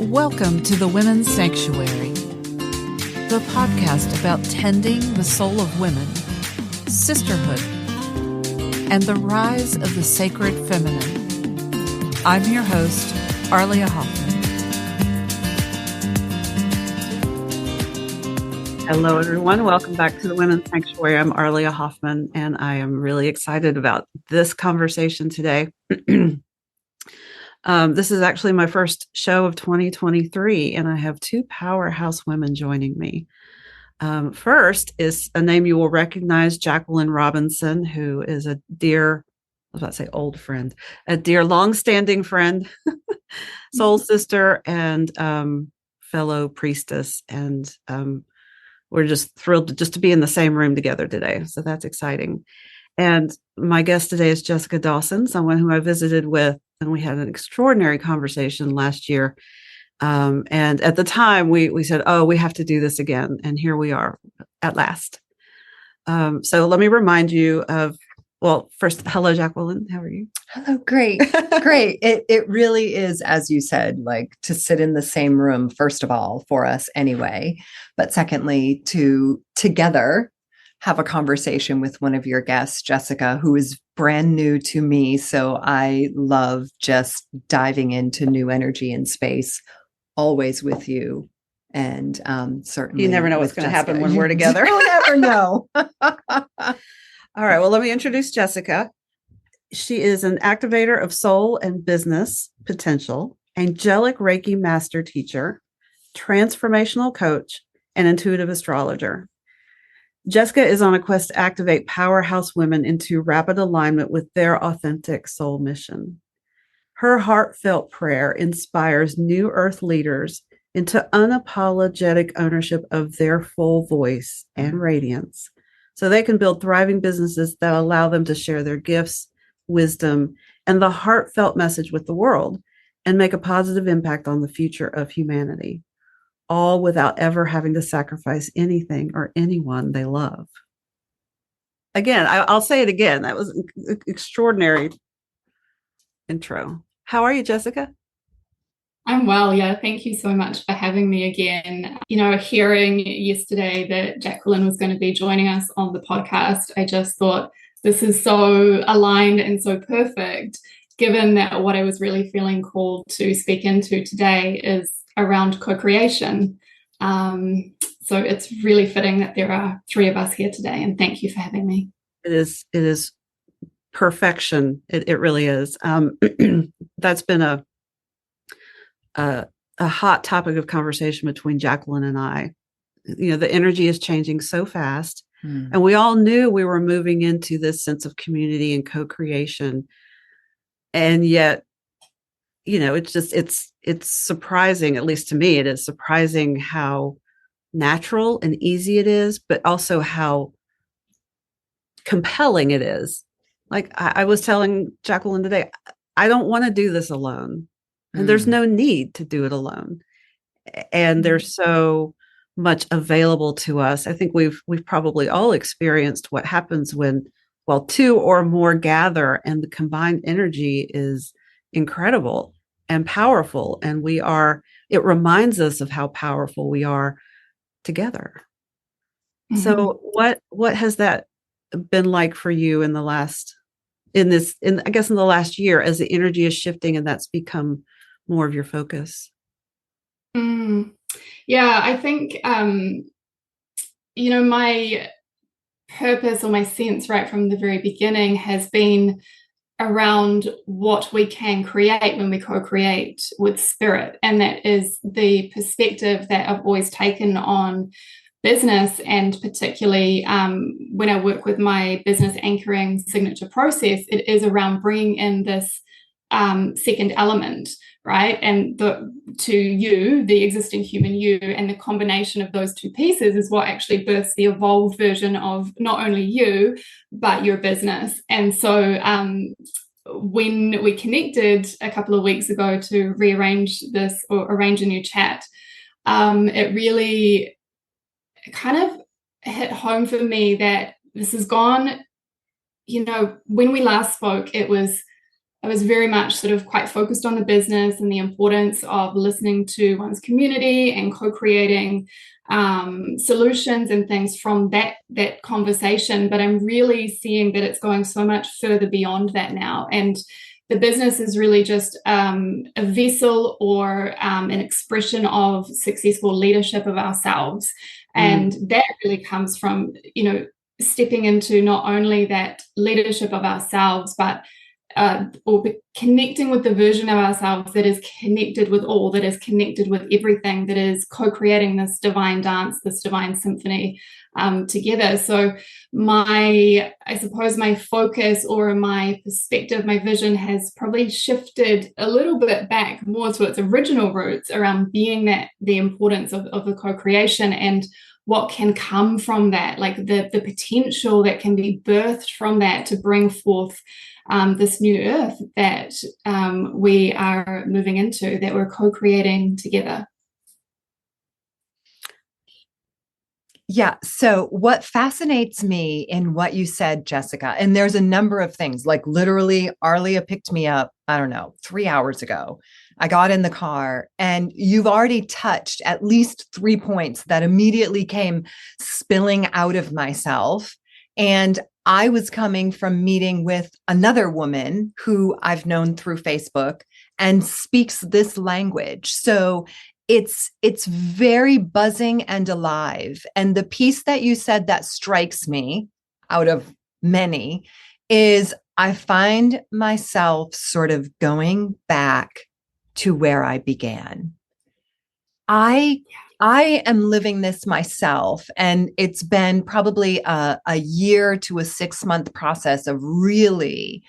Welcome to the Women's Sanctuary, the podcast about tending the soul of women, sisterhood, and the rise of the sacred feminine. I'm your host, Arlia Hoffman. Hello, everyone. Welcome back to the Women's Sanctuary. I'm Arlia Hoffman, and I am really excited about this conversation today. This is actually my first show of 2023, and I have two powerhouse women joining me. First is a name you will recognize, Jacqueline Robinson, who is a dear, I was about to say old friend, a dear longstanding friend, soul sister, and fellow priestess. And we're just thrilled to be in the same room together today. So that's exciting. And my guest today is Jessica Dawson, someone who I visited with, and we had an extraordinary conversation last year. And at the time we said, oh, we have to do this again. And here we are at last. So let me remind you of, well, first, hello, Jacqueline. How are you? Hello. Great. Great. It really is, as you said, like to sit in the same room, first of all, for us anyway. But secondly, to together have a conversation with one of your guests, Jessica, who is brand new to me. So I love just diving into new energy and space, always with you. And certainly you never know what's going to happen when we're together. You'll never know. All right. Well, let me introduce Jessica. She is an activator of soul and business potential, angelic Reiki master teacher, transformational coach, and intuitive astrologer. Jessica is on a quest to activate powerhouse women into rapid alignment with their authentic soul mission. Her heartfelt prayer inspires new earth leaders into unapologetic ownership of their full voice and radiance, so they can build thriving businesses that allow them to share their gifts, wisdom, and the heartfelt message with the world and make a positive impact on the future of humanity, all without ever having to sacrifice anything or anyone they love. Again, I'll say it again. That was an extraordinary intro. How are you, Jessica? I'm well, yeah. Thank you so much for having me again. You know, hearing yesterday that Jacqueline was going to be joining us on the podcast, I just thought this is so aligned and so perfect, given that what I was really feeling called to speak into today is around co-creation. So it's really fitting that there are three of us here today, and thank you for having me. It is perfection. It really is. That's been a hot topic of conversation between Jacqueline and I. You know, the energy is changing so fast, and we all knew we were moving into this sense of community and co-creation, and yet, you know, it's surprising, at least to me, it is surprising how natural and easy it is, but also how compelling it is. Like I was telling Jacqueline today, I don't want to do this alone. And there's no need to do it alone. And there's so much available to us. I think we've probably all experienced what happens when, well, two or more gather, and the combined energy is incredible and powerful. And it reminds us of how powerful we are together. Mm-hmm. So what has that been like for you in the last year, as the energy is shifting and that's become more of your focus? Yeah, I think, you know, my purpose or my sense right from the very beginning has been around what we can create when we co-create with spirit. And that is the perspective that I've always taken on business, and particularly when I work with my business anchoring signature process, it is around bringing in this second element, right? And to you, the existing human you, and the combination of those two pieces is what actually births the evolved version of not only you, but your business. And so when we connected a couple of weeks ago to rearrange this or arrange a new chat, it really kind of hit home for me that this has gone, you know, when we last spoke, it was I was very much sort of quite focused on the business and the importance of listening to one's community and co-creating solutions and things from that conversation. But I'm really seeing that it's going so much further beyond that now. And the business is really just a vessel or an expression of successful leadership of ourselves. And that really comes from, stepping into not only that leadership of ourselves, but or connecting with the version of ourselves that is connected with all, that is connected with everything, that is co-creating this divine dance, this divine symphony together. So I suppose my focus or my perspective, my vision has probably shifted a little bit back more to its original roots around being the importance of the co-creation and what can come from that, like the potential that can be birthed from that to bring forth this new earth that we are moving into, that we're co-creating together. Yeah. So what fascinates me in what you said, Jessica, and there's a number of things, like literally Arlia picked me up, I don't know, 3 hours ago. I got in the car and you've already touched at least 3 points that immediately came spilling out of myself. And I was coming from meeting with another woman who I've known through Facebook and speaks this language. So it's very buzzing and alive. And the piece that you said that strikes me out of many is I find myself sort of going back to where I began. I am living this myself, and it's been probably a year to a 6-month process of really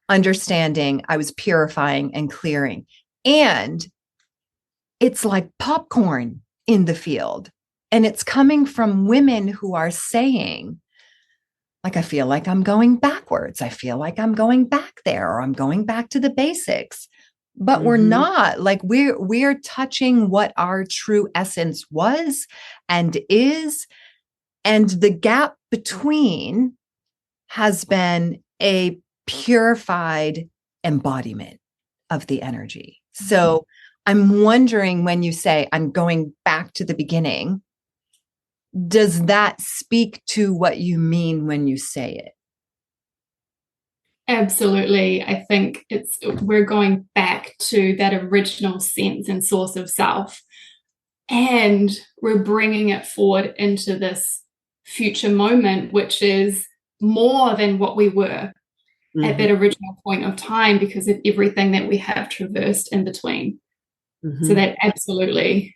understanding I was purifying and clearing. And it's like popcorn in the field. And it's coming from women who are saying, like, I feel like I'm going backwards. I feel like I'm going back there, or I'm going back to the basics. But we're not. Like, we're touching what our true essence was and is. And the gap between has been a purified embodiment of the energy. So I'm wondering, when you say I'm going back to the beginning, does that speak to what you mean when you say it? Absolutely. I think we're going back to that original sense and source of self, and we're bringing it forward into this future moment, which is more than what we were at that original point of time because of everything that we have traversed in between. So that absolutely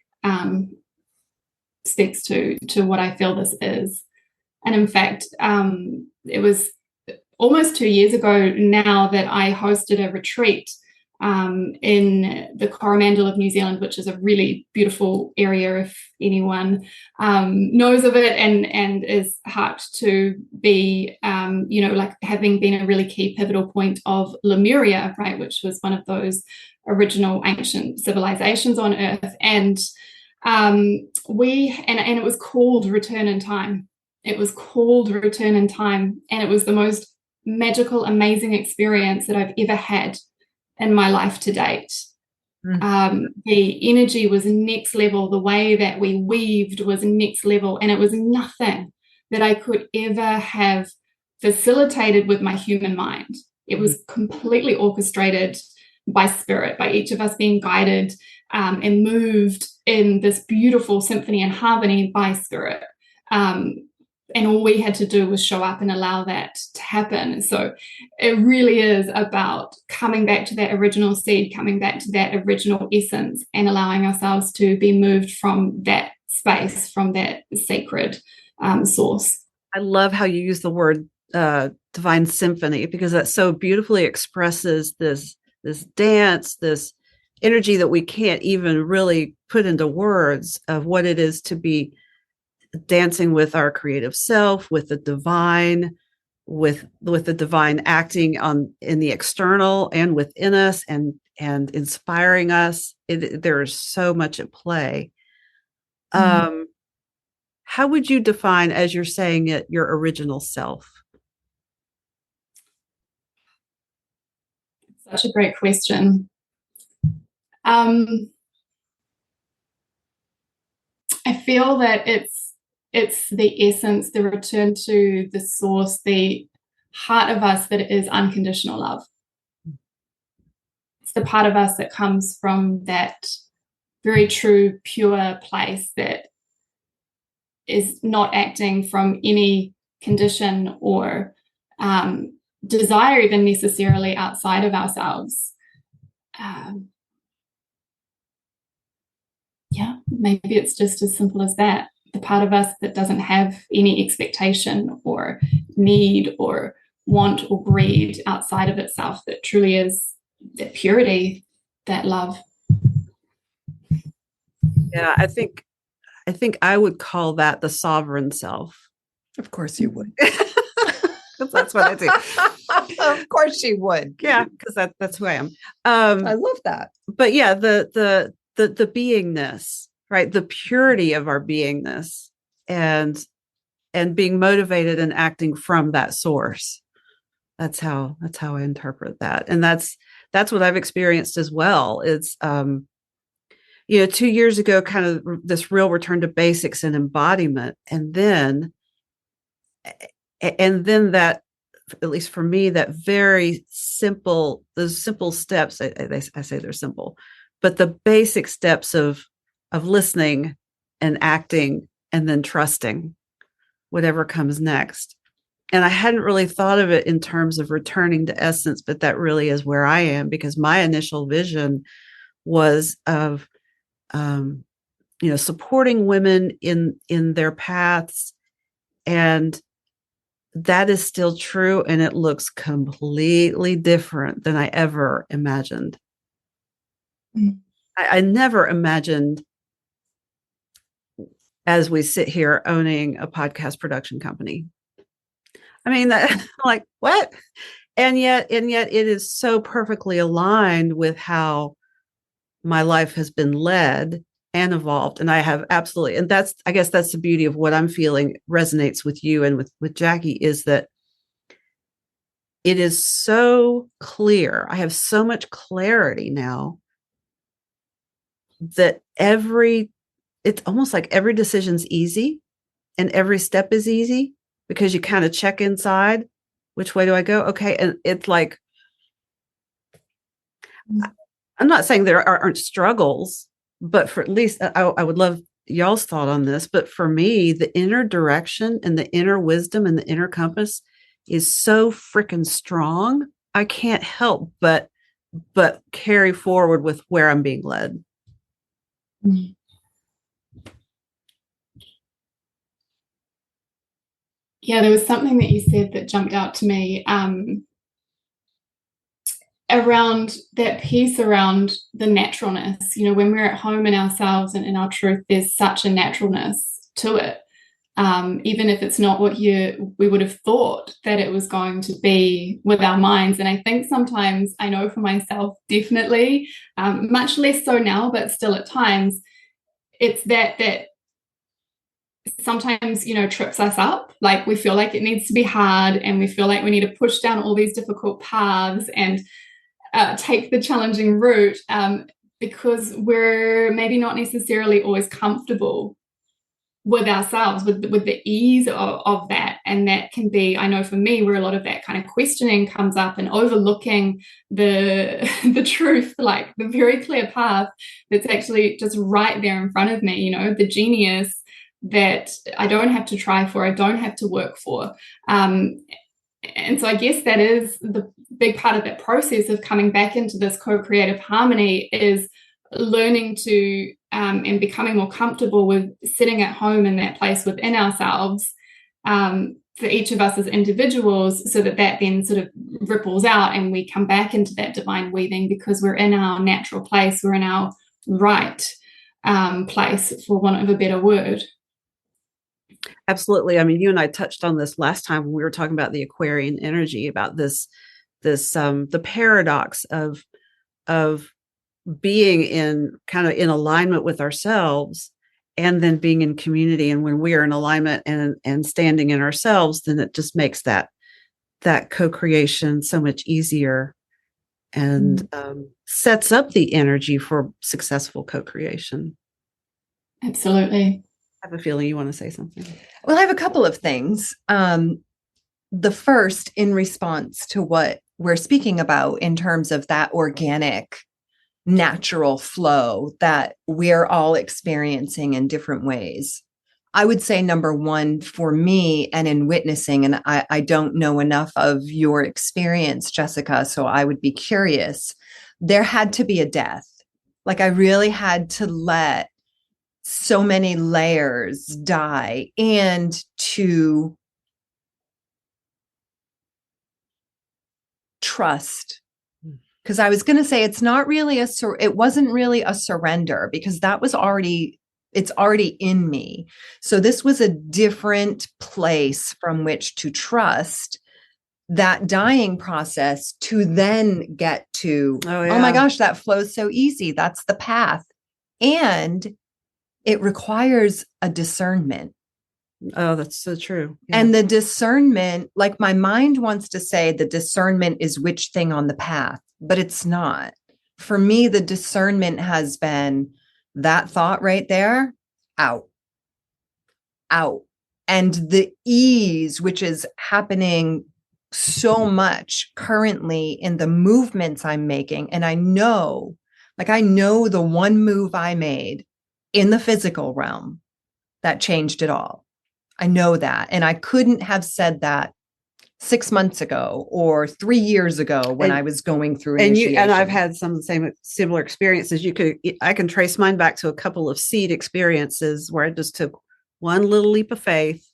speaks to what I feel this is. And in fact, it was almost 2 years ago now that I hosted a retreat in the Coromandel of New Zealand, which is a really beautiful area if anyone knows of it and is hearted to be, like having been a really key pivotal point of Lemuria, right, which was one of those original ancient civilizations on Earth. And it was called Return in Time. It was called Return in Time. And it was the most magical, amazing experience that I've ever had in my life to date. The energy was next level. The way that we weaved was next level. And it was nothing that I could ever have facilitated with my human mind. It was completely orchestrated by spirit, by each of us being guided and moved in this beautiful symphony and harmony by spirit. And all we had to do was show up and allow that to happen. So it really is about coming back to that original seed, coming back to that original essence, and allowing ourselves to be moved from that space, from that sacred source. I love how you use the word divine symphony, because that so beautifully expresses this dance, this energy that we can't even really put into words of what it is to be dancing with our creative self, with the divine, with the divine acting in the external and within us, and inspiring us. There is so much at play. How would you define, as you're saying it, your original self? Such a great question. I feel that it's the essence, the return to the source, the heart of us that is unconditional love. It's the part of us that comes from that very true, pure place that is not acting from any condition or desire even necessarily outside of ourselves. Yeah, maybe it's just as simple as that. The part of us that doesn't have any expectation or need or want or greed outside of itself, that truly is that purity, that love. Yeah, I think I would call that the sovereign self. Of course you would. That's what I do. Of course you would. Yeah, because that's who I am. I love that. But yeah, the beingness, right? The purity of our beingness, and being motivated and acting from that source. That's how I interpret that, and that's what I've experienced as well. It's 2 years ago, kind of this real return to basics and embodiment, and then that, at least for me, that very simple, those simple steps. I say they're simple, but the basic steps of listening and acting, and then trusting whatever comes next. And I hadn't really thought of it in terms of returning to essence, but that really is where I am, because my initial vision was of supporting women in their paths, and that is still true, and it looks completely different than I ever imagined. I never imagined, as we sit here, owning a podcast production company. I mean, like, what? And yet it is so perfectly aligned with how my life has been led and evolved. And I have absolutely, and I guess that's the beauty of what I'm feeling resonates with you and with Jackie, is that it is so clear. I have so much clarity now that it's almost like every decision's easy and every step is easy, because you kind of check inside, which way do I go? Okay. And it's like, I'm not saying there aren't struggles, but for at least I would love y'all's thought on this. But for me, the inner direction and the inner wisdom and the inner compass is so freaking strong. I can't help but carry forward with where I'm being led. Yeah, there was something that you said that jumped out to me around that piece around the naturalness. When we're at home in ourselves and in our truth, there's such a naturalness to it. Even if it's not what we would have thought that it was going to be with our minds. And I think sometimes, I know for myself, definitely, much less so now, but still at times, it's that sometimes, trips us up. Like, we feel like it needs to be hard, and we feel like we need to push down all these difficult paths and take the challenging route, because we're maybe not necessarily always comfortable with ourselves, with the ease of that. And that can be, I know for me, where a lot of that kind of questioning comes up, and overlooking the truth, like the very clear path that's actually just right there in front of me, the genius that I don't have to try for, I don't have to work for. And so I guess that is the big part of that process of coming back into this co-creative harmony, is learning to and becoming more comfortable with sitting at home in that place within ourselves, for each of us as individuals, so that then sort of ripples out and we come back into that divine weaving, because we're in our natural place, we're in our right place, for want of a better word. Absolutely. I mean, you and I touched on this last time when we were talking about the Aquarian energy, about this the paradox of being in alignment with ourselves, and then being in community. And when we are in alignment and standing in ourselves, then it just makes that co-creation so much easier. and sets up the energy for successful co-creation. Absolutely. I have a feeling you want to say something. Well, I have a couple of things. The first, in response to what we're speaking about in terms of that organic, natural flow that we're all experiencing in different ways. I would say number one for me, and in witnessing, and I don't know enough of your experience, Jessica, so I would be curious. There had to be a death. Like I really had to let so many layers die and to trust. Because I was going to say it's not really it wasn't really a surrender, because that was it's already in me. So this was a different place from which to trust that dying process to then get to, oh my gosh, that flows so easy. That's the path. And it requires a discernment. Oh, that's so true. Yeah. And the discernment, like my mind wants to say the discernment is which thing on the path, but it's not. For me, the discernment has been that thought right there, out. And the ease, which is happening so much currently in the movements I'm making. And I know the one move I made in the physical realm that changed it all. I know that. And I couldn't have said that 6 months ago or 3 years ago when I was going through initiation. And I've had some similar experiences. I can trace mine back to a couple of seed experiences where I just took one little leap of faith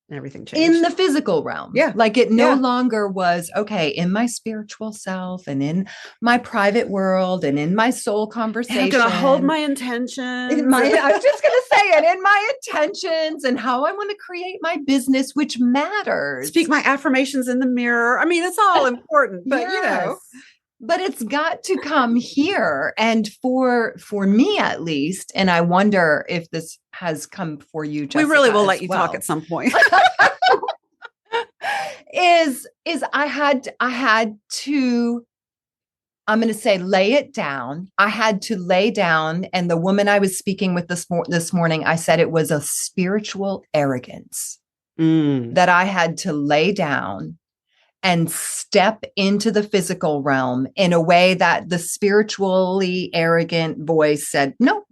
and everything changed. In the physical realm. Yeah. Like it no longer was, okay, in my spiritual self and in my private world and in my soul conversation. And I'm going to hold my intentions. I was just going to say it, in my intentions and how I want to create my business, which matters. Speak my affirmations in the mirror. I mean, it's all important, but yes. But it's got to come here. And for me, at least, and I wonder if this has come for you, Jessica, we really will let you talk at some point. is I had to, I'm going to say, lay it down. I had to lay down. And the woman I was speaking with this morning, I said it was a spiritual arrogance that I had to lay down and step into the physical realm in a way that the spiritually arrogant voice said, no,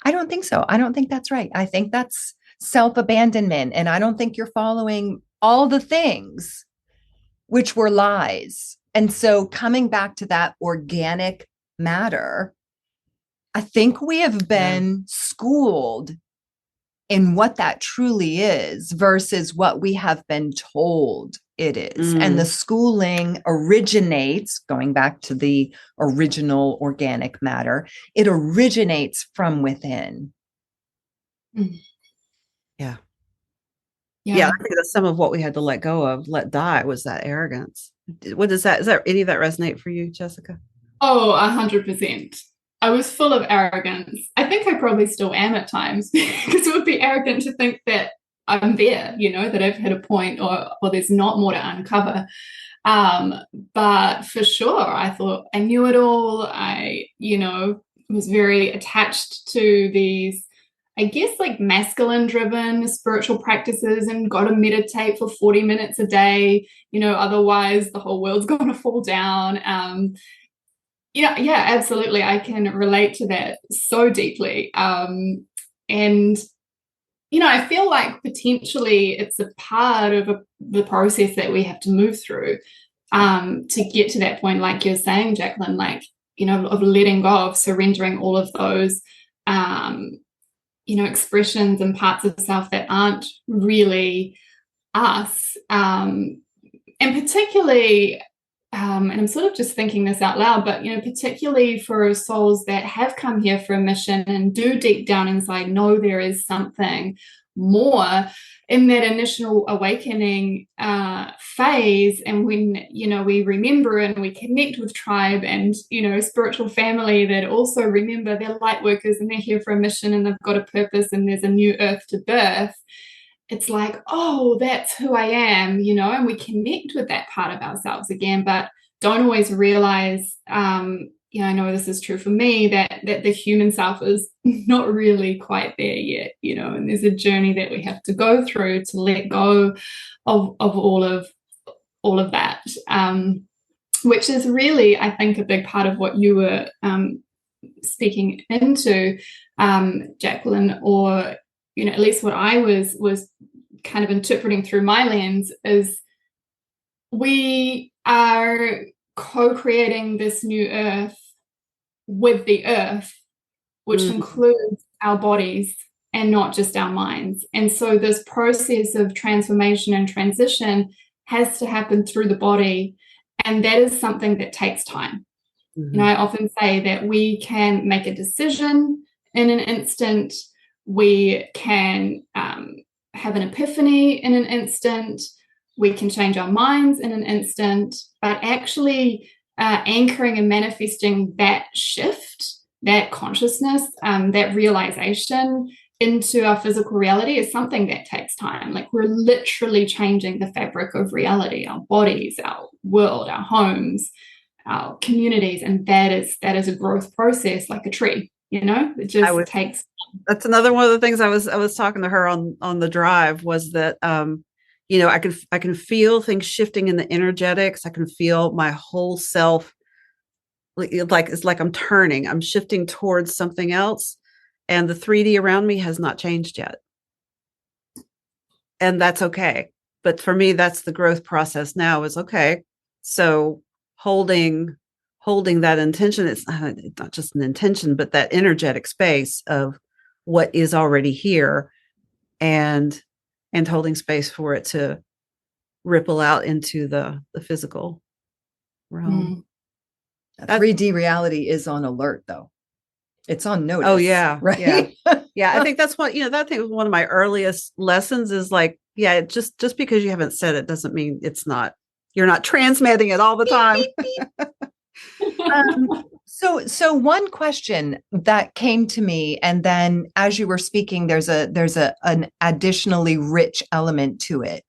I don't think so. I don't think that's right. I think that's self-abandonment. And I don't think you're following all the things, which were lies. And so coming back to that organic matter, I think we have been schooled in what that truly is versus what we have been told it is. And the schooling originates, going back to the original organic matter, it originates from within. Yeah. I think that's some of what we had to let go of, let die, was that arrogance. Is there any of that resonate for you, Jessica? Oh, 100%. I was full of arrogance. I think I probably still am at times, because it would be arrogant to think that I'm there, that I've hit a point or there's not more to uncover. But for sure, I thought I knew it all. I, was very attached to these, I guess, like masculine driven spiritual practices, and got to meditate for 40 minutes a day, otherwise the whole world's going to fall down. Yeah, absolutely. I can relate to that so deeply. And I feel like potentially it's a part of the process that we have to move through to get to that point, like you're saying, Jacqueline, of letting go, of surrendering all of those, expressions and parts of self that aren't really us. And particularly, and I'm sort of just thinking this out loud, but, particularly for souls that have come here for a mission and do deep down inside know there is something more in that initial awakening phase. And when, we remember and we connect with tribe and, spiritual family that also remember they're light workers and they're here for a mission and they've got a purpose and there's a new earth to birth. It's like, oh, that's who I am, and we connect with that part of ourselves again. But don't always realize, I know this is true for me, that the human self is not really quite there yet, and there's a journey that we have to go through to let go of all of that, which is really, I think, a big part of what you were speaking into, Jacqueline, or at least what I was kind of interpreting through my lens, is we are co-creating this new earth with the earth, which includes our bodies and not just our minds. And so this process of transformation and transition has to happen through the body, and that is something that takes time. I often say that we can make a decision in an instant. We can have an epiphany in an instant. We can change our minds in an instant, but actually anchoring and manifesting that shift, that consciousness, that realization into our physical reality is something that takes time. Like, we're literally changing the fabric of reality, our bodies, our world, our homes, our communities, and that is a growth process, like a tree. It just takes. That's another one of the things I was talking to her on the drive, was that I can feel things shifting in the energetics. I can feel my whole self, like it's like I'm shifting towards something else, and the 3D around me has not changed yet, and that's okay. But for me, that's the growth process now. Is okay. So holding that intention, it's not just an intention, but that energetic space of what is already here, and holding space for it to ripple out into the physical realm. 3D reality is on alert, though. It's on notice. Oh yeah. Right. Yeah. I think that's what, that thing was one of my earliest lessons, is like, just because you haven't said it doesn't mean you're not transmitting it all the time. So one question that came to me, and then as you were speaking, there's an additionally rich element to it.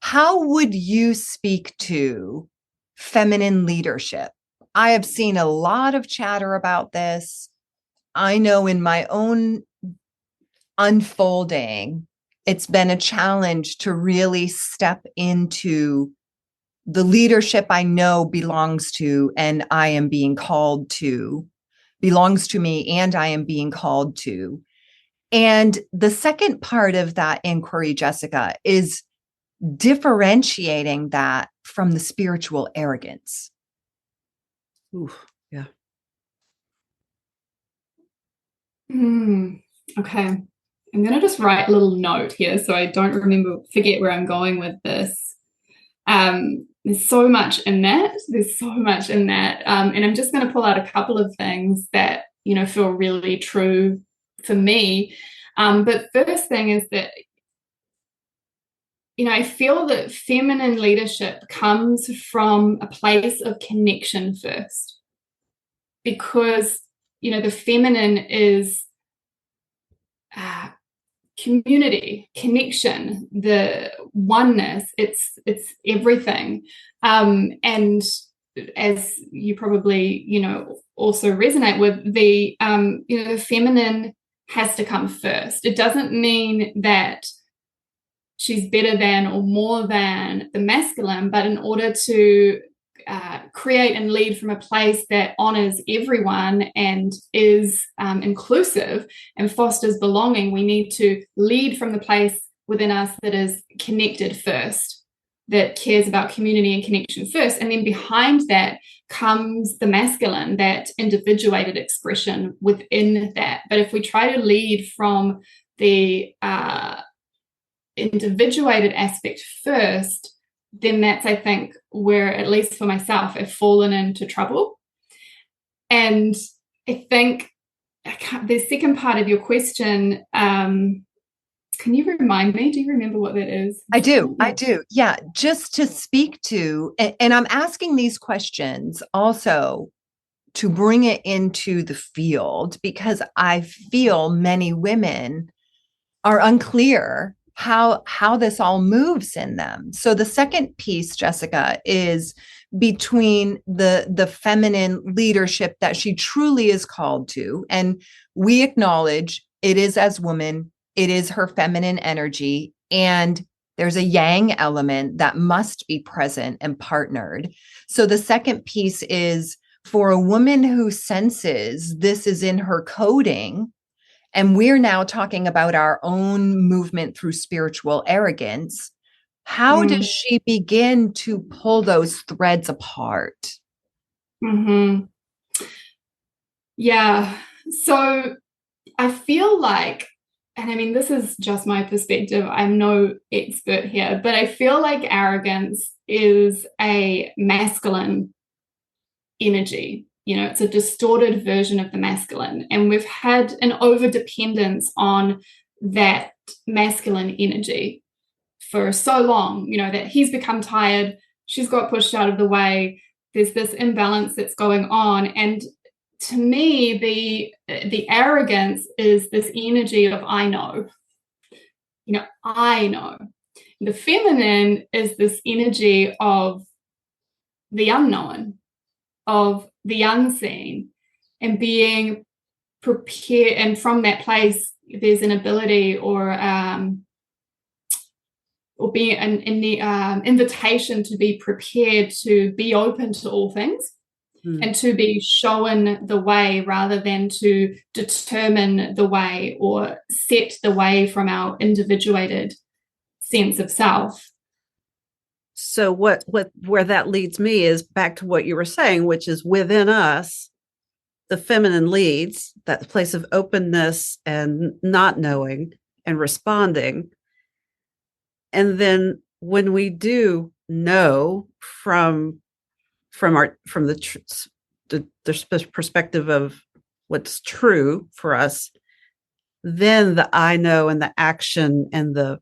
How would you speak to feminine leadership? I have seen a lot of chatter about this. I know in my own unfolding, it's been a challenge to really step into the leadership I know belongs to, and I am being called to, belongs to me, and I am being called to. And the second part of that inquiry, Jessica, is differentiating that from the spiritual arrogance. Ooh, yeah. Okay. I'm going to just write a little note here so I don't forget where I'm going with this. There's so much in that. And I'm just going to pull out a couple of things that, feel really true for me. But first thing is that, I feel that feminine leadership comes from a place of connection first, because, the feminine is community, connection, the oneness. It's everything. And as you probably, also resonate with, the feminine has to come first. It doesn't mean that she's better than or more than the masculine, but in order to create and lead from a place that honors everyone and is inclusive and fosters belonging, we need to lead from the place within us that is connected first, that cares about community and connection first. And then behind that comes the masculine, that individuated expression within that. But if we try to lead from the individuated aspect first, then that's, I think, where, at least for myself, I've fallen into trouble. And I think the second part of your question, can you remind me? Do you remember what that is? I do. Yeah. Just to speak to, and I'm asking these questions also to bring it into the field, because I feel many women are unclear how this all moves in them. So the second piece, Jessica, is between the feminine leadership that she truly is called to. And we acknowledge it is as woman, it is her feminine energy. And there's a yang element that must be present and partnered. So the second piece is for a woman who senses this is in her coding, and we're now talking about our own movement through spiritual arrogance. How does she begin to pull those threads apart? Mm-hmm. Yeah. So I feel like, and I mean, this is just my perspective, I'm no expert here, but I feel like arrogance is a masculine energy. You know, it's a distorted version of the masculine. And we've had an over-dependence on that masculine energy for so long, you know, that he's become tired, she's got pushed out of the way, there's this imbalance that's going on. And to me, the arrogance is this energy of I know. You know, I know. The feminine is this energy of the unknown, of the unseen, and being prepared. And from that place, there's an ability or being in the invitation to be prepared, to be open to all things, and to be shown the way rather than to determine the way or set the way from our individuated sense of self. So where that leads me is back to what you were saying, which is within us, the feminine leads, that place of openness and not knowing and responding. And then when we do know from the perspective of what's true for us, then the I know and the action and the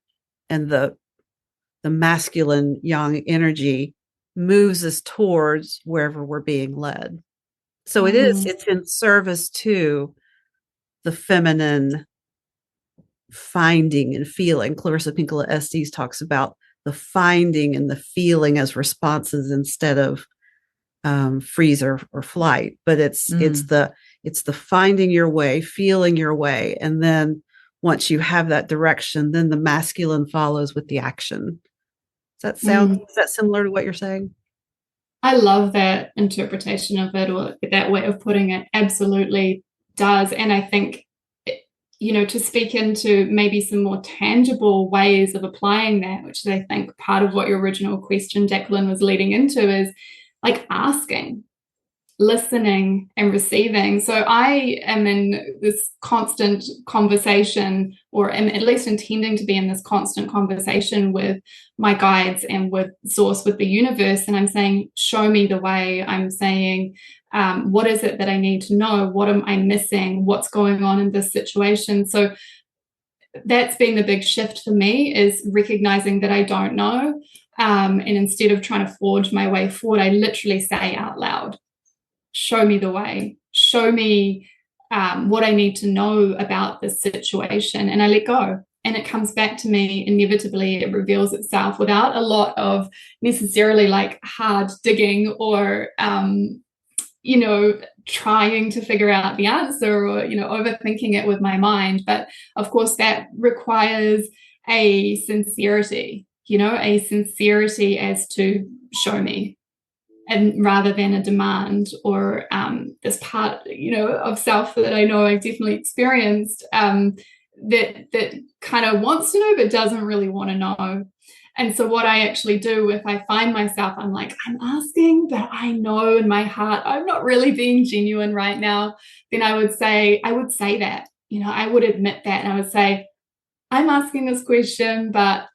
masculine yang energy moves us towards wherever we're being led. So it's in service to the feminine finding and feeling. Clarissa Pinkola Estes talks about the finding and the feeling as responses instead of freeze or flight. But it's the finding your way, feeling your way, and then once you have that direction, then the masculine follows with the action. Does that similar to what you're saying? I love that interpretation of it, or that way of putting it. Absolutely does. And I think, you know, to speak into maybe some more tangible ways of applying that, which is, I think, part of what your original question, Jacqueline, was leading into, is like asking, listening, and receiving. So I am in this constant conversation, or am at least intending to be in this constant conversation with my guides and with source, with the universe. And I'm saying, show me the way. I'm saying, what is it that I need to know? What am I missing? What's going on in this situation? So that's been the big shift for me, is recognizing that I don't know. And instead of trying to forge my way forward, I literally say out loud, show me the way, show me what I need to know about this situation. And I let go. And it comes back to me inevitably. It reveals itself without a lot of necessarily like hard digging or, you know, trying to figure out the answer, or, you know, overthinking it with my mind. But of course, that requires a sincerity, you know, a sincerity as to show me, and rather than a demand or this part, you know, of self that I know I've definitely experienced, that kind of wants to know but doesn't really want to know. And so what I actually do, if I find myself, I'm like, I'm asking, but I know in my heart I'm not really being genuine right now, then I would say that, you know, I would admit that, and I would say, I'm asking this question, but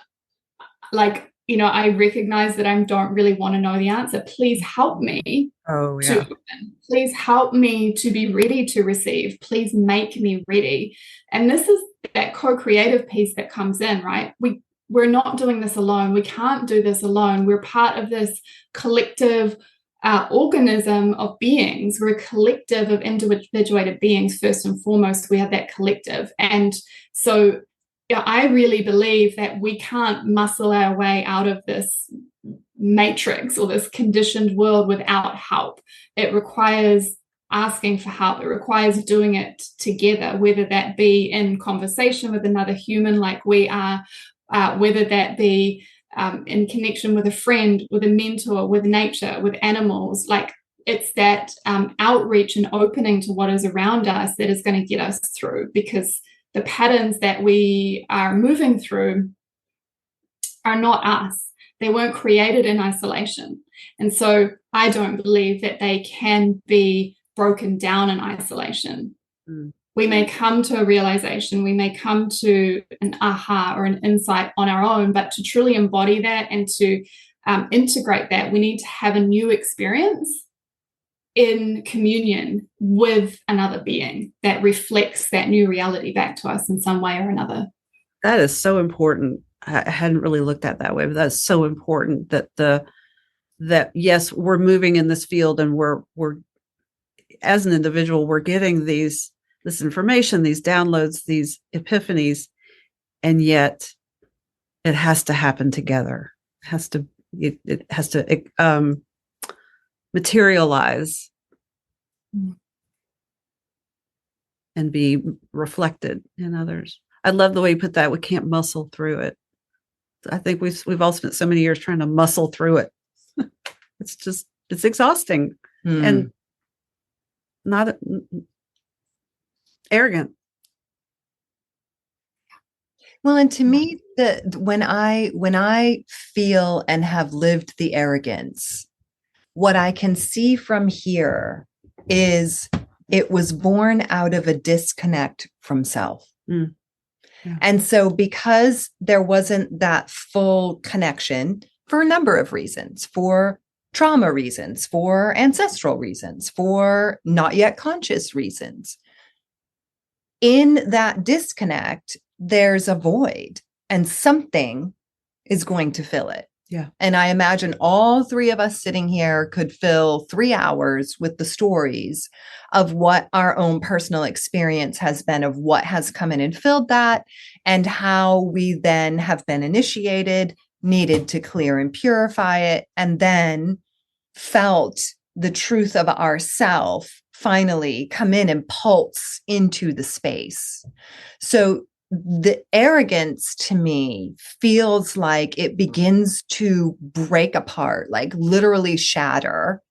like, you know, I recognize that I don't really want to know the answer. Please help me. Oh, yeah. Please help me to be ready to receive. Please make me ready. And this is that co-creative piece that comes in, right? We're not doing this alone. We can't do this alone. We're part of this collective organism of beings. We're a collective of individuated beings. First and foremost, we have that collective. And so I really believe that we can't muscle our way out of this matrix or this conditioned world without help. It requires asking for help. It requires doing it together, whether that be in conversation with another human like we are, whether that be in connection with a friend, with a mentor, with nature, with animals. Like, it's that outreach and opening to what is around us that is going to get us through, because the patterns that we are moving through are not us. They weren't created in isolation. And so I don't believe that they can be broken down in isolation. We may come to a realization, we may come to an aha or an insight on our own, but to truly embody that and to integrate that, we need to have a new experience in communion with another being that reflects that new reality back to us in some way or another. That is so important. I hadn't really looked at it that way, but that's so important that yes, we're moving in this field, and we're as an individual, we're getting this information, these downloads, these epiphanies, and yet it has to happen together. It has to materialize and be reflected in others. I love the way you put that. We can't muscle through it. I think we've all spent so many years trying to muscle through it. It's exhausting and not arrogant. Well, and to me, when I feel and have lived the arrogance, what I can see from here is it was born out of a disconnect from self. Yeah. And so because there wasn't that full connection for a number of reasons, for trauma reasons, for ancestral reasons, for not yet conscious reasons, in that disconnect, there's a void, and something is going to fill it. Yeah. And I imagine all three of us sitting here could fill 3 hours with the stories of what our own personal experience has been, of what has come in and filled that, and how we then have been initiated, needed to clear and purify it, and then felt the truth of ourself finally come in and pulse into the space. So the arrogance to me feels like it begins to break apart, like literally shatter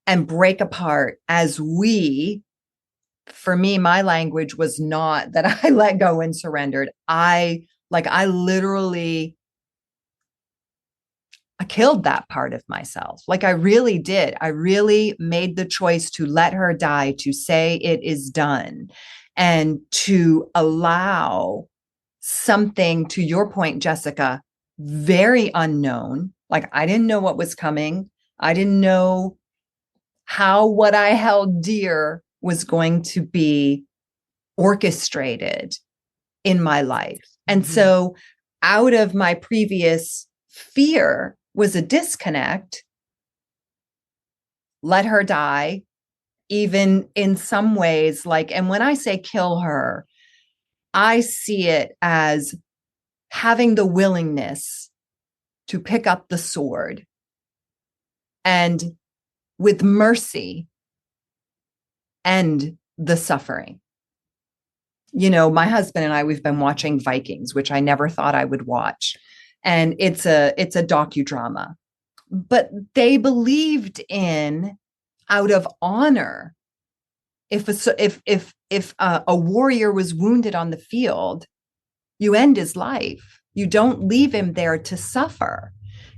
and break apart as we, for me, my language was not that I let go and surrendered. I literally killed that part of myself. Like I really did. I really made the choice to let her die, to say it is done, and to allow something, to your point, Jessica, very unknown. Like I didn't know what was coming. I didn't know how what I held dear was going to be orchestrated in my life. And so out of my previous fear was a disconnect. Let her die, even in some ways, like, and when I say kill her, I see it as having the willingness to pick up the sword and with mercy end the suffering. You know, my husband and I, we've been watching Vikings, which I never thought I would watch. And it's a docudrama, but they believed in, out of honor, if a warrior was wounded on the field, you end his life. You don't leave him there to suffer.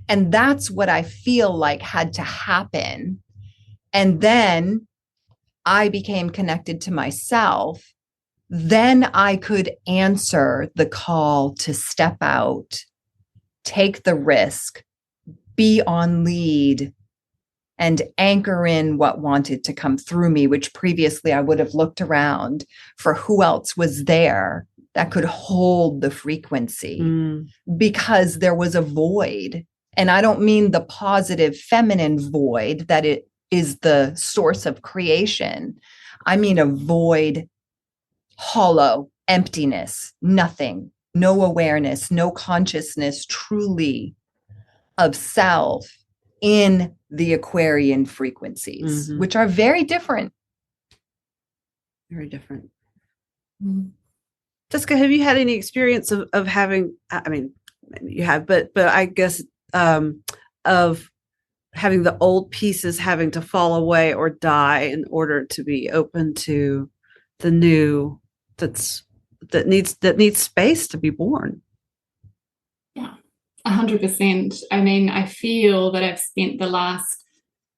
And that's what I feel like had to happen. And then I became connected to myself. Then I could answer the call to step out, take the risk, be on lead, and anchor in what wanted to come through me, which previously I would have looked around for who else was there that could hold the frequency, because there was a void. And I don't mean the positive feminine void that it is the source of creation. I mean a void, hollow, emptiness, nothing, no awareness, no consciousness truly of self in the Aquarian frequencies, Mhm. which are very different. Very different. Jessica, have you had any experience of having, I mean, maybe you have, but I guess of having the old pieces having to fall away or die in order to be open to the new that needs space to be born? Yeah, 100%. I mean, I feel that I've spent the last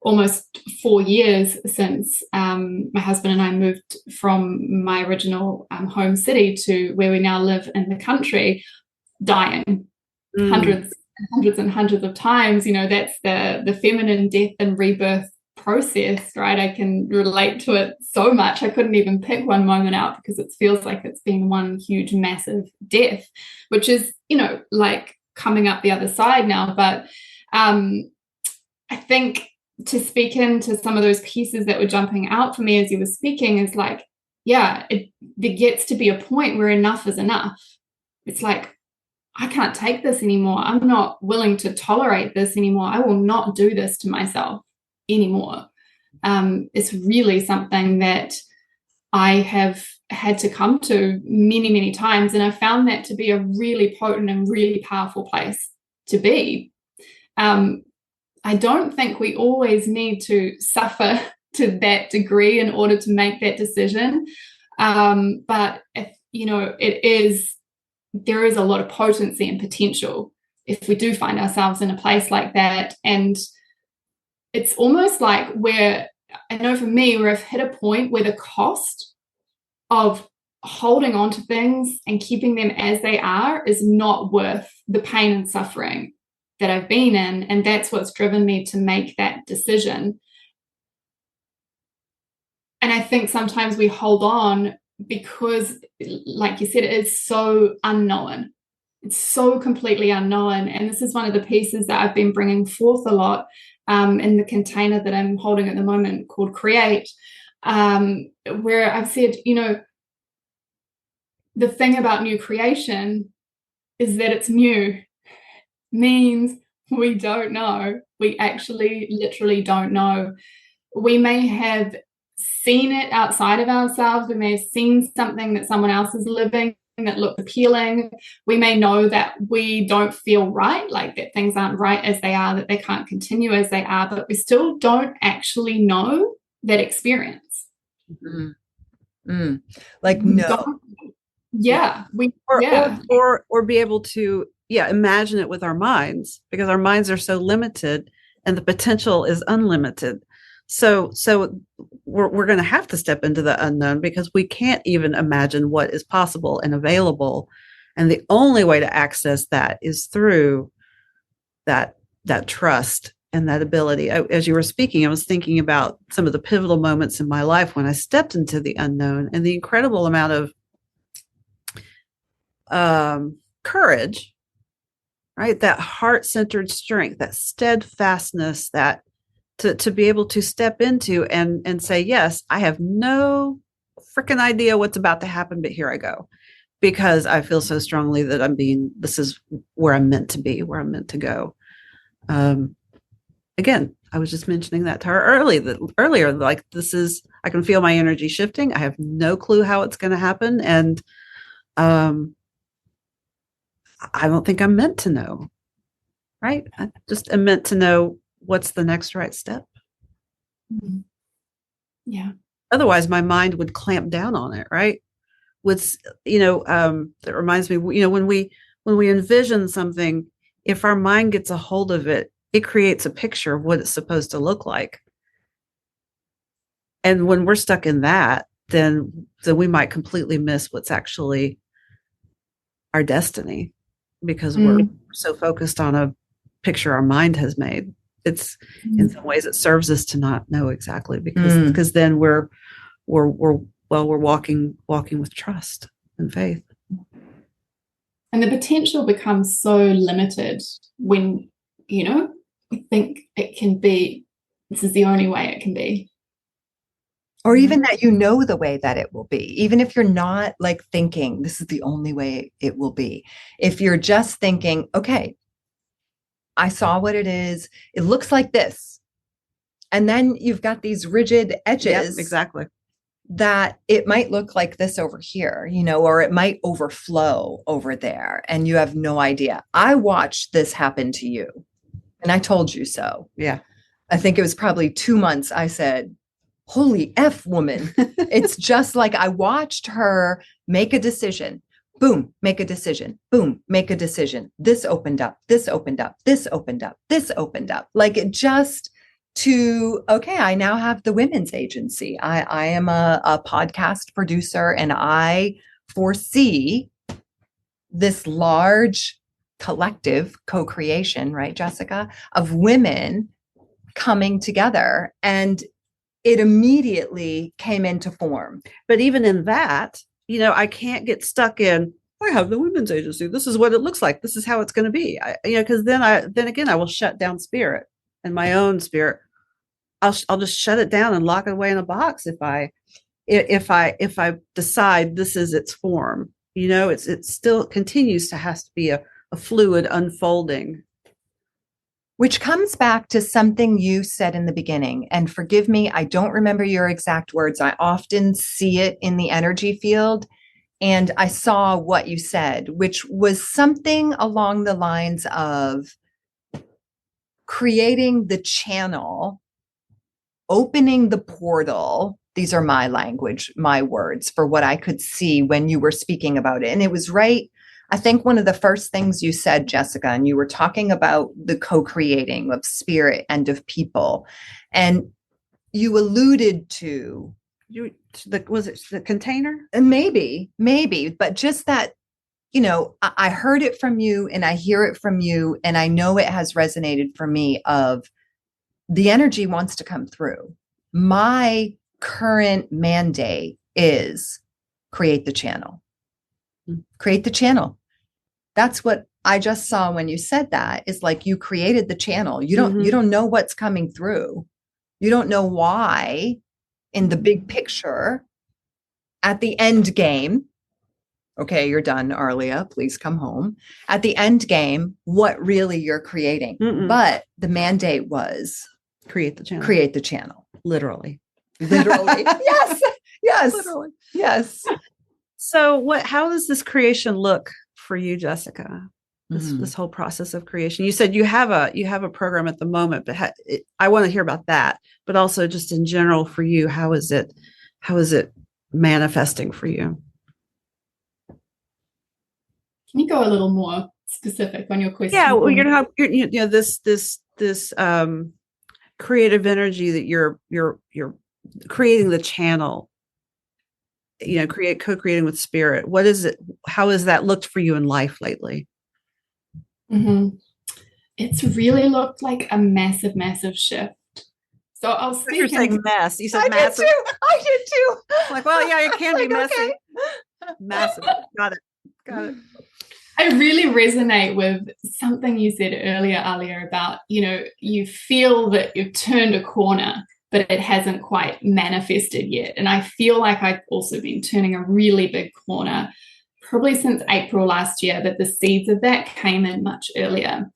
almost 4 years since my husband and I moved from my original home city to where we now live in the country, dying hundreds and hundreds and hundreds of times. You know, that's the feminine death and rebirth process, right? I can relate to it so much. I couldn't even pick one moment out because it feels like it's been one huge, massive death, which is, you know, like coming up the other side now. But I think to speak into some of those pieces that were jumping out for me as you were speaking is like, yeah, there gets to be a point where enough is enough. It's like, I can't take this anymore. I'm not willing to tolerate this anymore. I will not do this to myself anymore. It's really something that I have had to come to many, many times. And I found that to be a really potent and really powerful place to be. I don't think we always need to suffer to that degree in order to make that decision. But if, you know, there is a lot of potency and potential if we do find ourselves in a place like that. And it's almost like I know for me, where I've hit a point where the cost of holding on to things and keeping them as they are is not worth the pain and suffering that I've been in. And that's what's driven me to make that decision. And I think sometimes we hold on because, like you said, it's so unknown. It's so completely unknown. And this is one of the pieces that I've been bringing forth a lot in the container that I'm holding at the moment called Create, where I've said, you know, the thing about new creation is that it's new. Means we don't know. We actually literally don't know. We may have seen it outside of ourselves. We may have seen something that someone else is living that looks appealing. We may know that we don't feel right, like that things aren't right as they are, that they can't continue as they are, but we still don't actually know that experience. Like, no. Yeah. Or be able to imagine it with our minds, because our minds are so limited and the potential is unlimited. So we're going to have to step into the unknown because we can't even imagine what is possible and available. And the only way to access that is through that trust and that ability. As you were speaking, I was thinking about some of the pivotal moments in my life when I stepped into the unknown and the incredible amount of courage, right? That heart-centered strength, that steadfastness, that to be able to step into and say, yes, I have no freaking idea what's about to happen, but here I go, because I feel so strongly that this is where I'm meant to be, where I'm meant to go. Again, I was just mentioning that to her earlier, like I can feel my energy shifting. I have no clue how it's going to happen. And I don't think I'm meant to know, right? I just am meant to know what's the next right step. Yeah. Otherwise, my mind would clamp down on it, right? That reminds me, when we envision something, if our mind gets a hold of it, it creates a picture of what it's supposed to look like. And when we're stuck in that, then we might completely miss what's actually our destiny, because we're so focused on a picture our mind has made. It's in some ways it serves us to not know exactly, because then we're walking with trust and faith. And the potential becomes so limited when, we think it can be, this is the only way it can be. Or even that the way that it will be, even if you're not like thinking this is the only way it will be. If you're just thinking, okay, I saw what it is. It looks like this. And then you've got these rigid edges. Yep, exactly. That it might look like this over here, or it might overflow over there, and you have no idea. I watched this happen to you, and I told you so. Yeah. I think it was probably 2 months. I said, holy F woman. It's just like I watched her make a decision. Boom, make a decision. Boom, make a decision. This opened up, this opened up, this opened up, this opened up. Like it just okay, I now have the women's agency. I am a podcast producer, and I foresee this large collective co-creation, right, Jessica, of women coming together. And it immediately came into form. But even in that, I can't get stuck in, I have the women's agency. This is what it looks like. This is how it's going to be. Because then again, I will shut down spirit and my own spirit. I'll just shut it down and lock it away in a box if I decide this is its form. It still continues to has to be a fluid unfolding. Which comes back to something you said in the beginning. And forgive me, I don't remember your exact words. I often see it in the energy field. And I saw what you said, which was something along the lines of creating the channel, opening the portal. These are my language, my words for what I could see when you were speaking about it. And it was right. I think one of the first things you said, Jessica, and you were talking about the co-creating of spirit and of people. And you alluded to, was it the container? And maybe, but just that, I heard it from you and I hear it from you. And I know it has resonated for me of the energy wants to come through. My current mandate is create the channel. Create the channel. That's what I just saw when you said that, is like you created the channel. You don't know what's coming through. You don't know why in the big picture at the end game. Okay, you're done, Arlia. Please come home. At the end game, what really you're creating. But the mandate was create the channel. Create the channel. Literally. Yes. Literally. Yes. So how does this creation look for you, Jessica? This whole process of creation. You said you have a program at the moment, but I want to hear about that. But also just in general for you, how is it manifesting for you? Can you go a little more specific on your question? Yeah, well, this creative energy that you're creating the channel. Co-creating with spirit. What is it? How has that looked for you in life lately? It's really looked like a massive, massive shift. So I'll speak. You're saying mess. You said I massive. I did too. Like, well, yeah, it can be messy. Okay. Massive. Got it. I really resonate with something you said earlier, Arlia, about, you feel that you've turned a corner, but it hasn't quite manifested yet. And I feel like I've also been turning a really big corner, probably since April last year, but the seeds of that came in much earlier.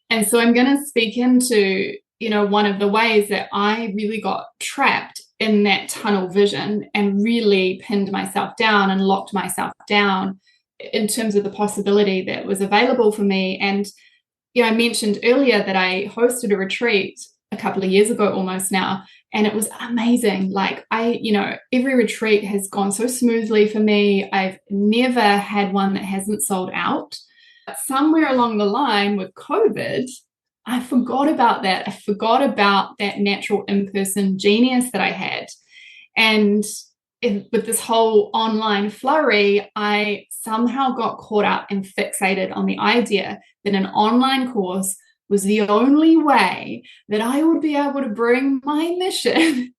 And so I'm going to speak into, one of the ways that I really got trapped in that tunnel vision and really pinned myself down and locked myself down in terms of the possibility that was available for me. And, I mentioned earlier that I hosted a retreat a couple of years ago almost now, and it was amazing. Like every retreat has gone so smoothly for me. I've never had one that hasn't sold out. But somewhere along the line with COVID, I forgot about that. I forgot about that natural in-person genius that I had. And with this whole online flurry, I somehow got caught up and fixated on the idea that an online course was the only way that I would be able to bring my mission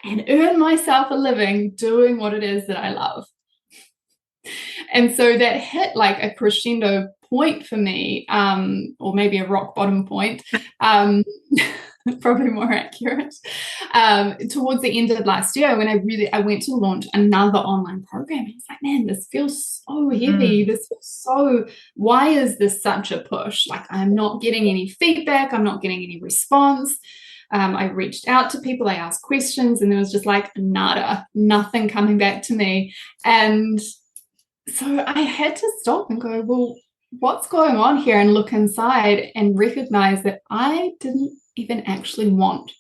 and earn myself a living doing what it is that I love. And so that hit like a crescendo point for me, or maybe a rock bottom point. probably more accurate, towards the end of last year when I went to launch another online program. It's like, man, this feels so heavy. This feels so, why is this such a push? Like, I'm not getting any feedback. I'm not getting any response. I reached out to people, I asked questions, and there was just like nada, nothing coming back to me. And so I had to stop and go, well, what's going on here? And look inside and recognize that I didn't even actually want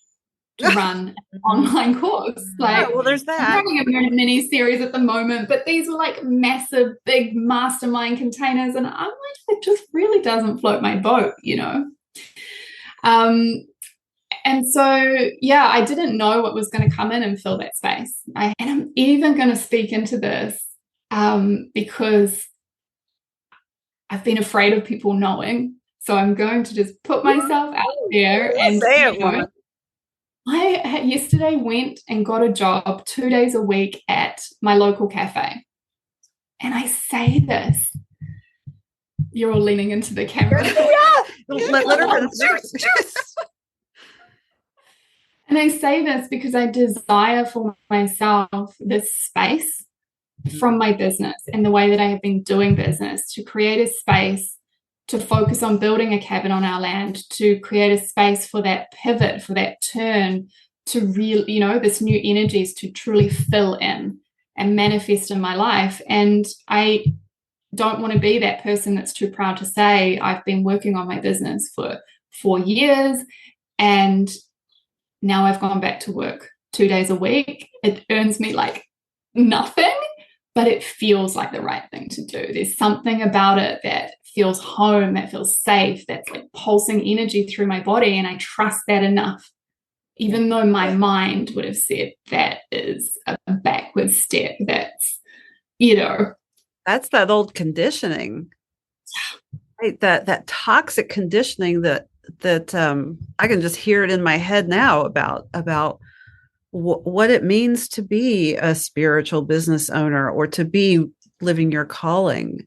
to run an online course. Like, well, there's that. I'm running a mini series at the moment, but these were like massive, big mastermind containers. And I'm like, it just really doesn't float my boat, you know? And so, yeah, I didn't know what was going to come in and fill that space. And I'm even going to speak into this because I've been afraid of people knowing. So I'm going to just put myself out there and say it, woman. I yesterday went and got a job 2 days a week at my local cafe. And I say this. You're all leaning into the camera. Yeah. Let her And I say this because I desire for myself this space from my business and the way that I have been doing business, to create a space to focus on building a cabin on our land, to create a space for that pivot, for that turn, to really, you know, this new energies to truly fill in and manifest in my life. And I don't want to be that person that's too proud to say I've been working on my business for 4 years and now I've gone back to work 2 days a week. It earns me like nothing, but it feels like the right thing to do. There's something about it that feels home, that feels safe, that's like pulsing energy through my body. And I trust that enough, even though my mind would have said that is a backward step. That's, you know. That's that old conditioning, right? That toxic conditioning that I can just hear it in my head now about what it means to be a spiritual business owner or to be living your calling,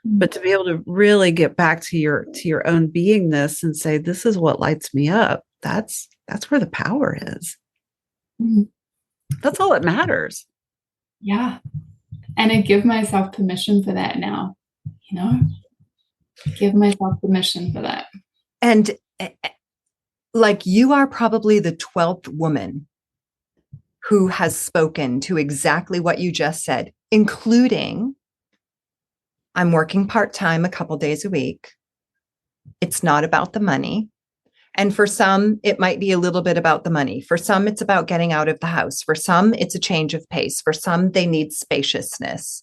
but to be able to really get back to your own beingness and say, this is what lights me up. That's where the power is. Mm-hmm. That's all that matters. Yeah. And I give myself permission for that now, you know, give myself permission for that. And like, you are probably the 12th woman who has spoken to exactly what you just said, including I'm working part-time a couple days a week. It's not about the money. And for some, it might be a little bit about the money. For some, it's about getting out of the house. For some, it's a change of pace. For some, they need spaciousness.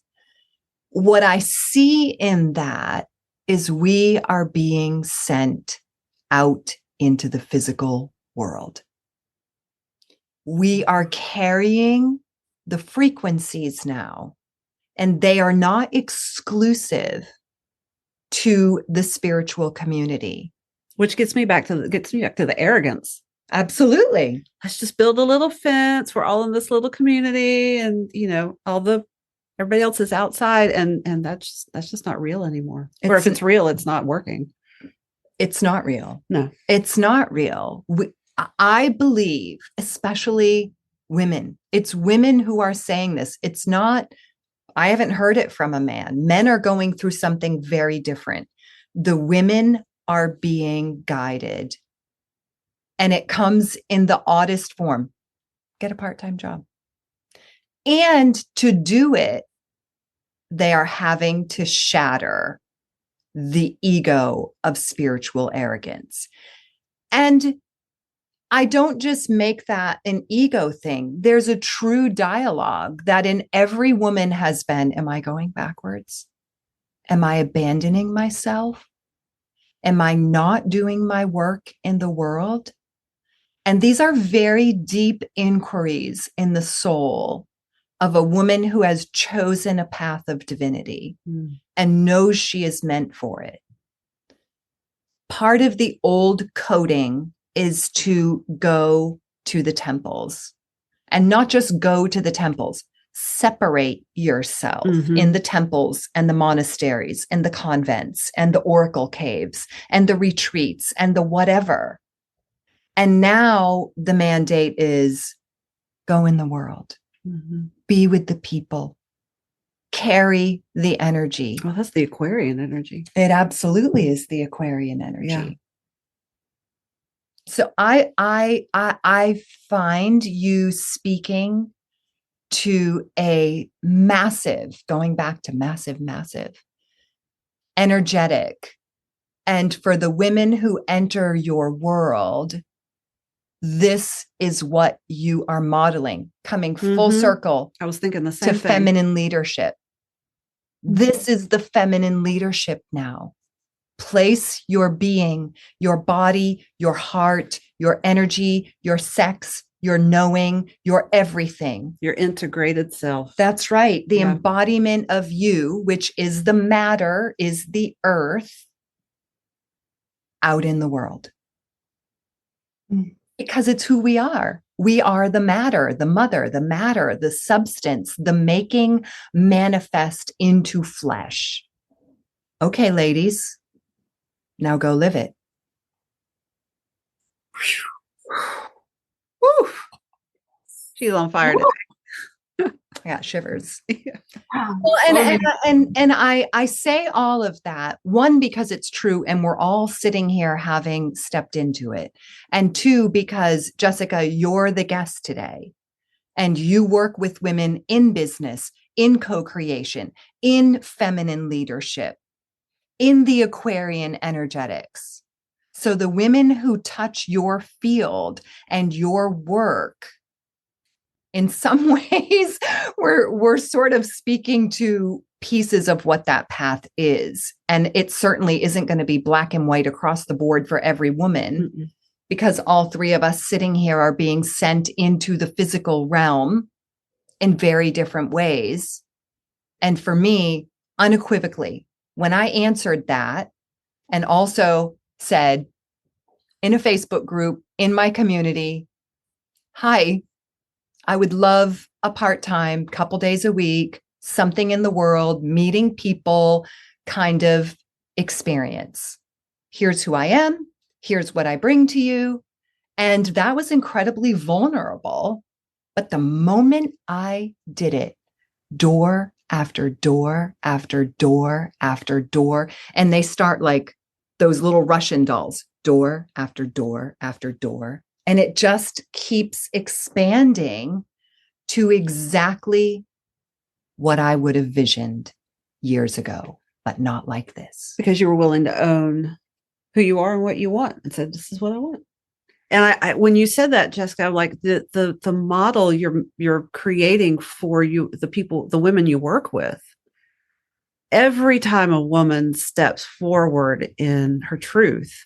What I see in that is we are being sent out into the physical world. We are carrying the frequencies now, and they are not exclusive to the spiritual community. Which gets me back to the arrogance. Absolutely. Let's just build a little fence. We're all in this little community, and everybody else is outside, and that's just not real anymore. Or if it's real, it's not working. It's not real. No, it's not real. I believe, especially women, it's women who are saying this. It's not, I haven't heard it from a man. Men are going through something very different. The women are being guided, and it comes in the oddest form. Get a part-time job. And to do it, they are having to shatter the ego of spiritual arrogance. And I don't just make that an ego thing. There's a true dialogue that in every woman has been, am I going backwards? Am I abandoning myself? Am I not doing my work in the world? And these are very deep inquiries in the soul of a woman who has chosen a path of divinity and knows she is meant for it. Part of the old coding is to go to the temples, and not just go to the temples, separate yourself in the temples and the monasteries and the convents and the oracle caves and the retreats and the whatever. And now the mandate is go in the world, be with the people, carry the energy. Well, that's the Aquarian energy. It absolutely is the Aquarian energy. Yeah. So I find you speaking to a massive, going back to massive, energetic. And for the women who enter your world, this is what you are modeling, coming full circle. I was thinking the same to thing. Feminine leadership. This is the feminine leadership now. Place your being, your body, your heart, your energy, your sex, your knowing, your everything. Your integrated self. That's right. The Yeah. embodiment of you, which is the matter, is the earth, out in the world. Because it's who we are. We are the matter, the mother, the matter, the substance, the making manifest into flesh. Okay, ladies, now go live it. Woo. She's on fire today. I got shivers. Wow. Well, and I say all of that, one, because it's true and we're all sitting here having stepped into it. And two, because Jessica, you're the guest today and you work with women in business, in co-creation, in feminine leadership, in the Aquarian energetics. So the women who touch your field and your work, in some ways, we're sort of speaking to pieces of what that path is. And it certainly isn't going to be black and white across the board for every woman, because all three of us sitting here are being sent into the physical realm in very different ways. And for me, unequivocally, when I answered that and also said in a Facebook group, in my community, hi, I would love a part-time, couple days a week, something in the world, meeting people kind of experience. Here's who I am. Here's what I bring to you. And that was incredibly vulnerable. But the moment I did it, door after door after door after door, and they start like those little Russian dolls, door after door after door. And it just keeps expanding to exactly what I would have visioned years ago, but not like this. Because you were willing to own who you are and what you want and said, this is what I want. And I when you said that, Jessica, I'm like the model you're creating for you, the people, the women you work with. Every time a woman steps forward in her truth,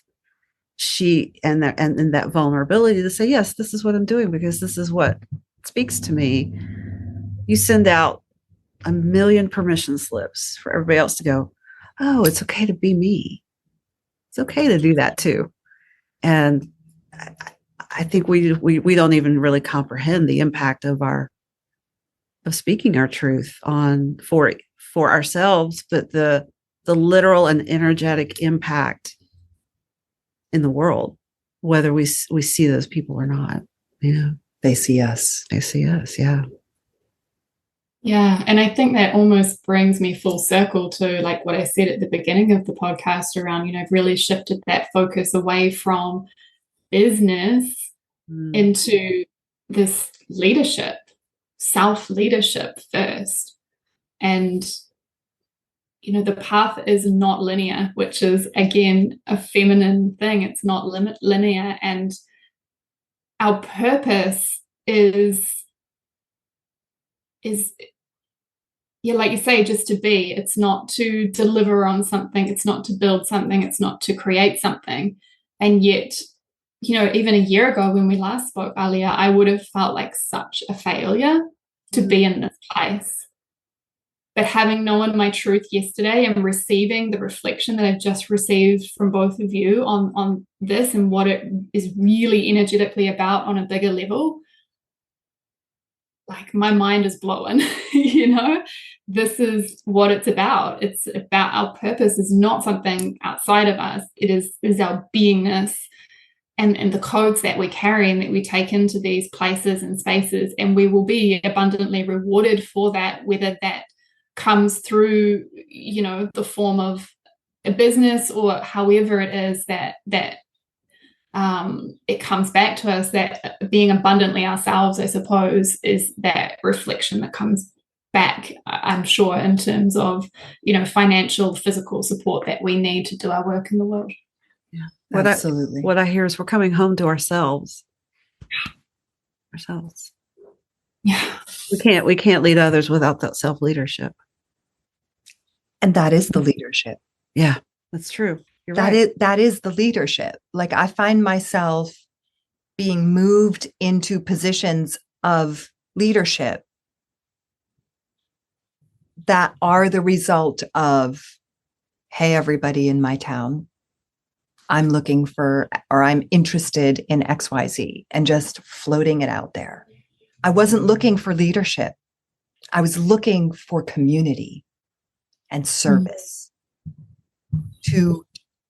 and that vulnerability to say, yes, this is what I'm doing because this is what speaks to me. You send out a million permission slips for everybody else to go, oh, it's okay to be me. It's okay to do that too. And I think we don't even really comprehend the impact of speaking our truth on for ourselves, but the literal and energetic impact in the world, whether we see those people or not. Yeah. They see us. They see us. Yeah. Yeah. And I think that almost brings me full circle to like what I said at the beginning of the podcast around, really shifted that focus away from business into this leadership, self-leadership first. And the path is not linear, which is, again, a feminine thing. It's not linear. And our purpose is, like you say, just to be. It's not to deliver on something. It's not to build something. It's not to create something. And yet, even a year ago when we last spoke, Arlia, I would have felt like such a failure to be in this place. But having known my truth yesterday and receiving the reflection that I've just received from both of you on this and what it is really energetically about on a bigger level, like my mind is blowing. This is what it's about. It's about our purpose is not something outside of us. It is our beingness. and the codes that we carry and that we take into these places and spaces, and we will be abundantly rewarded for that, whether that comes through, the form of a business or however it is that it comes back to us. That being abundantly ourselves, I suppose, is that reflection that comes back, I'm sure, in terms of, financial, physical support that we need to do our work in the world. Yeah. Absolutely. What I hear is we're coming home to ourselves. Yeah. We can't lead others without that self-leadership. And that is the leadership. Yeah, that's true. You're right. That is the leadership. Like, I find myself being moved into positions of leadership that are the result of, hey, everybody in my town, I'm looking for, or I'm interested in XYZ, and just floating it out there. I wasn't looking for leadership. I was looking for community and service to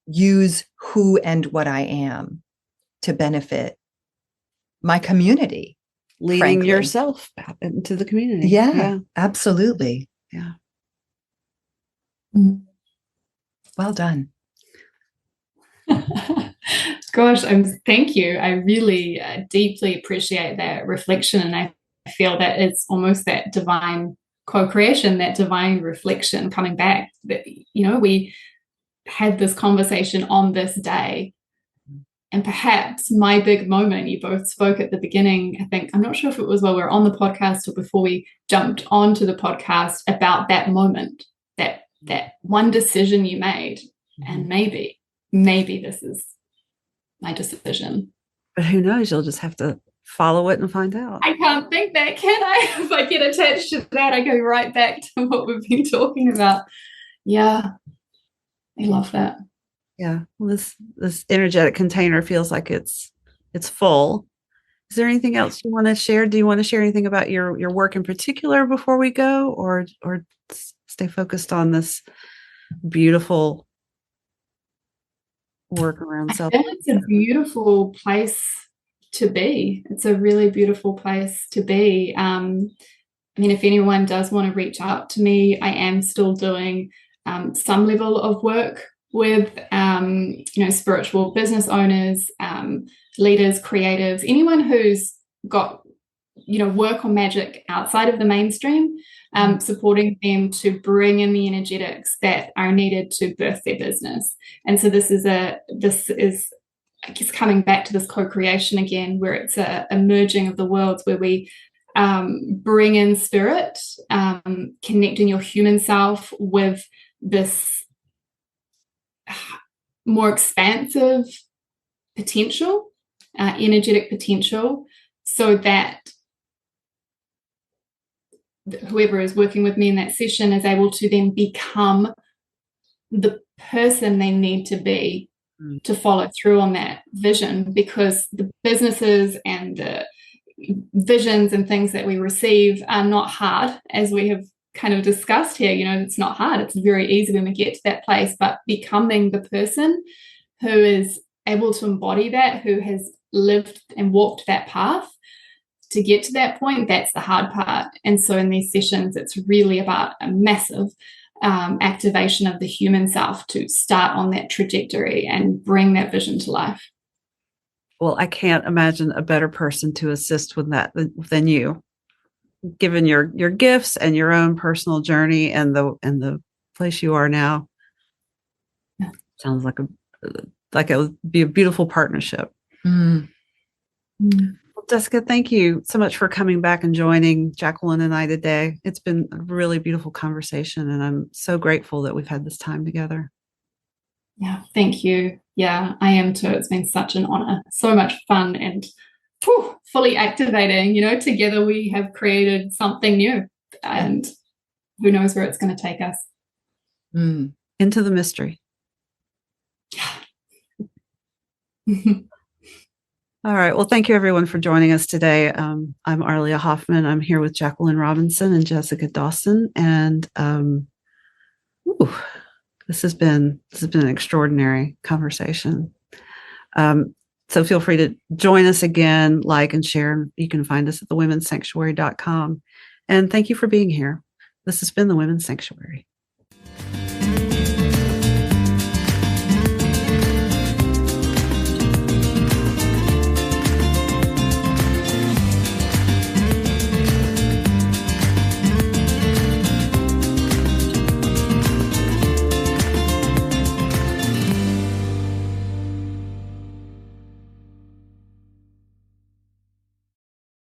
use who and what I am to benefit my community. Leading frankly. yourself into the community. Yeah, absolutely. Yeah. Well done. Gosh, thank you. I really deeply appreciate that reflection, and I feel that it's almost that divine co-creation, that divine reflection coming back. That we had this conversation on this day, and perhaps my big moment. You both spoke at the beginning. I think, I'm not sure if it was while we were on the podcast or before we jumped onto the podcast, about that moment, that one decision you made, and maybe this is my decision. But who knows? You'll just have to follow it and find out. I can't think that, can I? If I get attached to that, I go right back to what we've been talking about. Yeah, I love that. Yeah. Well, this energetic container feels like it's full. Is there anything else you want to share? Do you want to share anything about your work in particular before we go, or stay focused on this beautiful work around self? I feel it's a beautiful place to be. It's a really beautiful place to be. If anyone does want to reach out to me, I am still doing some level of work with spiritual business owners, leaders, creatives, anyone who's got work or magic outside of the mainstream, supporting them to bring in the energetics that are needed to birth their business. And so this is I guess coming back to this co-creation again, where it's a merging of the worlds, where we bring in spirit, connecting your human self with this more expansive potential, energetic potential, so that whoever is working with me in that session is able to then become the person they need to be to follow through on that vision. Because the businesses and the visions and things that we receive are not hard, as we have kind of discussed here. It's not hard. It's very easy when we get to that place, but becoming the person who is able to embody that, who has lived and walked that path to get to that point, that's the hard part. And so in these sessions, it's really about a massive activation of the human self to start on that trajectory and bring that vision to life. Well, I can't imagine a better person to assist with that than you, given your gifts and your own personal journey and the place you are now. Yeah. Sounds like it would be a beautiful partnership. Well, Jessica, thank you so much for coming back and joining Jacqueline and I today. It's been a really beautiful conversation, and I'm so grateful that we've had this time together. Yeah, thank you. Yeah, I am too. It's been such an honor, so much fun, and fully activating. Together we have created something new, and who knows where it's going to take us. Into the mystery. Yeah. All right. Well, thank you everyone for joining us today. I'm Arlia Hoffman. I'm here with Jacqueline Robinson and Jessica Dawson. And this has been an extraordinary conversation. So feel free to join us again, like and share. You can find us at thewomenssanctuary.com. And thank you for being here. This has been the Women's Sanctuary.